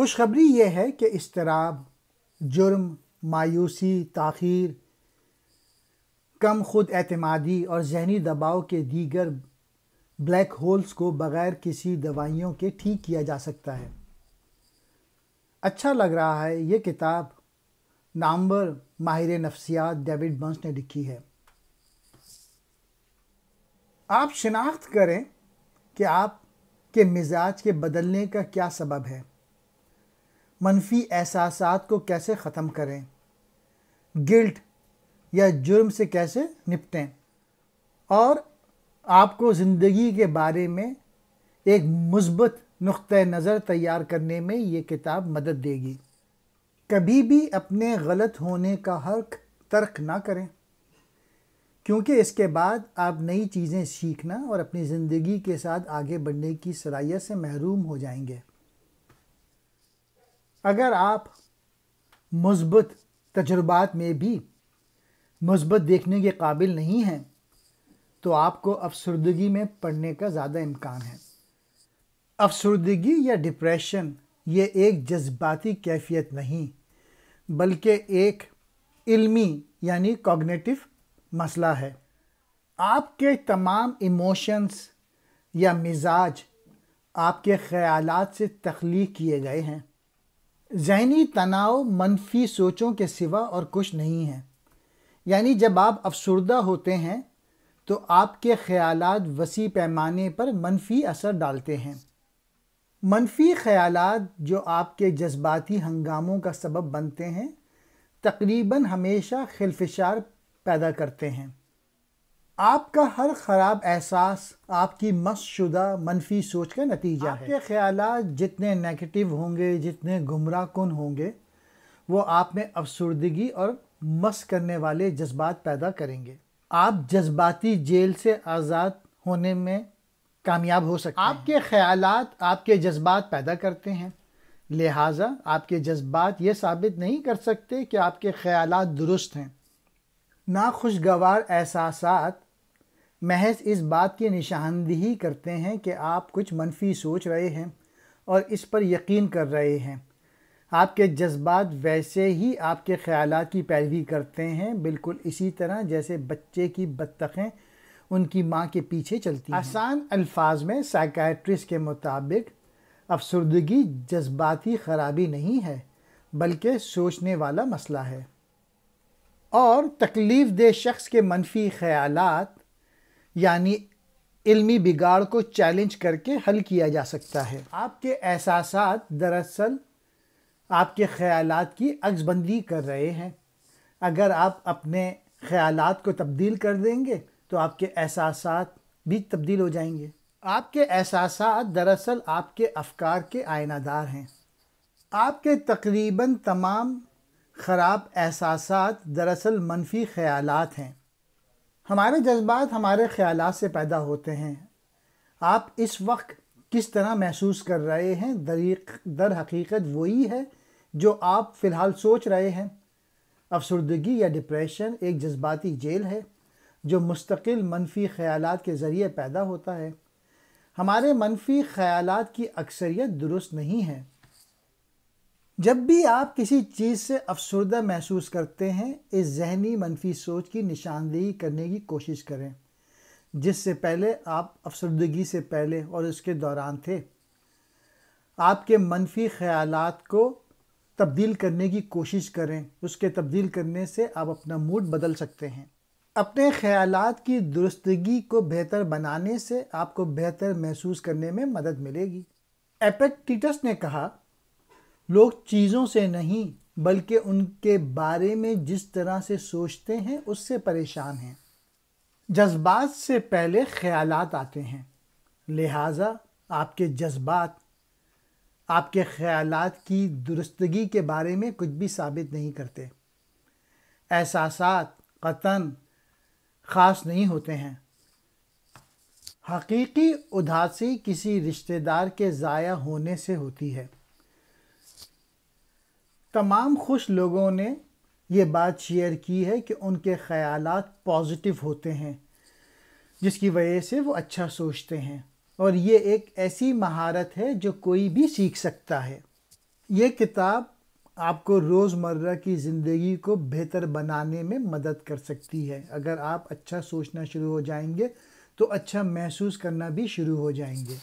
خوشخبری یہ ہے کہ اضطراب، جرم، مایوسی، تاخیر، کم خود اعتمادی اور ذہنی دباؤ کے دیگر بلیک ہولز کو بغیر کسی دوائیوں کے ٹھیک کیا جا سکتا ہے۔ اچھا لگ رہا ہے یہ کتاب نامور ماہر نفسیات ڈیوڈ برنس نے لکھی ہے۔ آپ شناخت کریں کہ آپ کے مزاج کے بدلنے کا کیا سبب ہے، منفی احساسات کو کیسے ختم کریں، گلٹ یا جرم سے کیسے نپٹیں، اور آپ کو زندگی کے بارے میں ایک مثبت نقطہ نظر تیار کرنے میں یہ کتاب مدد دے گی۔ کبھی بھی اپنے غلط ہونے کا حق ترک نہ کریں، کیونکہ اس کے بعد آپ نئی چیزیں سیکھنا اور اپنی زندگی کے ساتھ آگے بڑھنے کی صلاحیت سے محروم ہو جائیں گے۔ اگر آپ مثبت تجربات میں بھی مثبت دیکھنے کے قابل نہیں ہیں تو آپ کو افسردگی میں پڑنے کا زیادہ امکان ہے۔ افسردگی یا ڈپریشن یہ ایک جذباتی کیفیت نہیں بلکہ ایک علمی یعنی کوگنیٹو مسئلہ ہے۔ آپ کے تمام ایموشنز یا مزاج آپ کے خیالات سے تخلیق کیے گئے ہیں۔ ذہنی تناؤ منفی سوچوں کے سوا اور کچھ نہیں ہے۔ یعنی جب آپ افسردہ ہوتے ہیں تو آپ کے خیالات وسیع پیمانے پر منفی اثر ڈالتے ہیں۔ منفی خیالات جو آپ کے جذباتی ہنگاموں کا سبب بنتے ہیں تقریباً ہمیشہ خلفشار پیدا کرتے ہیں۔ آپ کا ہر خراب احساس آپ کی مس شدہ منفی سوچ کا نتیجہ ہے۔ آپ کے خیالات جتنے نیگیٹو ہوں گے، جتنے گمراہ کن ہوں گے، وہ آپ میں افسردگی اور مس کرنے والے جذبات پیدا کریں گے۔ آپ جذباتی جیل سے آزاد ہونے میں کامیاب ہو سکتے ہیں۔ آپ کے خیالات آپ کے جذبات پیدا کرتے ہیں، لہٰذا آپ کے جذبات یہ ثابت نہیں کر سکتے کہ آپ کے خیالات درست ہیں۔ ناخوشگوار احساسات محض اس بات کی نشاندہی کرتے ہیں کہ آپ کچھ منفی سوچ رہے ہیں اور اس پر یقین کر رہے ہیں۔ آپ کے جذبات ویسے ہی آپ کے خیالات کی پیروی کرتے ہیں، بالکل اسی طرح جیسے بچے کی بطخیں ان کی ماں کے پیچھے چلتی ہیں۔ آسان الفاظ میں سائیکیٹرسٹ کے مطابق افسردگی جذباتی خرابی نہیں ہے بلکہ سوچنے والا مسئلہ ہے، اور تکلیف دہ شخص کے منفی خیالات یعنی علمی بگاڑ کو چیلنج کر کے حل کیا جا سکتا ہے۔ آپ کے احساسات دراصل آپ کے خیالات کی عکس بندی کر رہے ہیں۔ اگر آپ اپنے خیالات کو تبدیل کر دیں گے تو آپ کے احساسات بھی تبدیل ہو جائیں گے۔ آپ کے احساسات دراصل آپ کے افکار کے آئینہ دار ہیں۔ آپ کے تقریباً تمام خراب احساسات دراصل منفی خیالات ہیں۔ ہمارے جذبات ہمارے خیالات سے پیدا ہوتے ہیں۔ آپ اس وقت کس طرح محسوس کر رہے ہیں در حقیقت وہی ہے جو آپ فی الحال سوچ رہے ہیں۔ افسردگی یا ڈپریشن ایک جذباتی جیل ہے جو مستقل منفی خیالات کے ذریعے پیدا ہوتا ہے۔ ہمارے منفی خیالات کی اکثریت درست نہیں ہے۔ جب بھی آپ کسی چیز سے افسردہ محسوس کرتے ہیں، اس ذہنی منفی سوچ کی نشاندہی کرنے کی کوشش کریں جس سے پہلے آپ افسردگی سے پہلے اور اس کے دوران تھے۔ آپ کے منفی خیالات کو تبدیل کرنے کی کوشش کریں، اس کے تبدیل کرنے سے آپ اپنا موڈ بدل سکتے ہیں۔ اپنے خیالات کی درستگی کو بہتر بنانے سے آپ کو بہتر محسوس کرنے میں مدد ملے گی۔ ایپکٹیٹس نے کہا، لوگ چیزوں سے نہیں بلکہ ان کے بارے میں جس طرح سے سوچتے ہیں اس سے پریشان ہیں۔ جذبات سے پہلے خیالات آتے ہیں، لہٰذا آپ کے جذبات آپ کے خیالات کی درستگی کے بارے میں کچھ بھی ثابت نہیں کرتے۔ احساسات قطعاً خاص نہیں ہوتے ہیں۔ حقیقی اداسی کسی رشتہ دار کے ضائع ہونے سے ہوتی ہے۔ تمام خوش لوگوں نے یہ بات شیئر کی ہے کہ ان کے خیالات پازیٹیو ہوتے ہیں جس کی وجہ سے وہ اچھا سوچتے ہیں، اور یہ ایک ایسی مہارت ہے جو کوئی بھی سیکھ سکتا ہے۔ یہ کتاب آپ کو روزمرہ کی زندگی کو بہتر بنانے میں مدد کر سکتی ہے۔ اگر آپ اچھا سوچنا شروع ہو جائیں گے تو اچھا محسوس کرنا بھی شروع ہو جائیں گے۔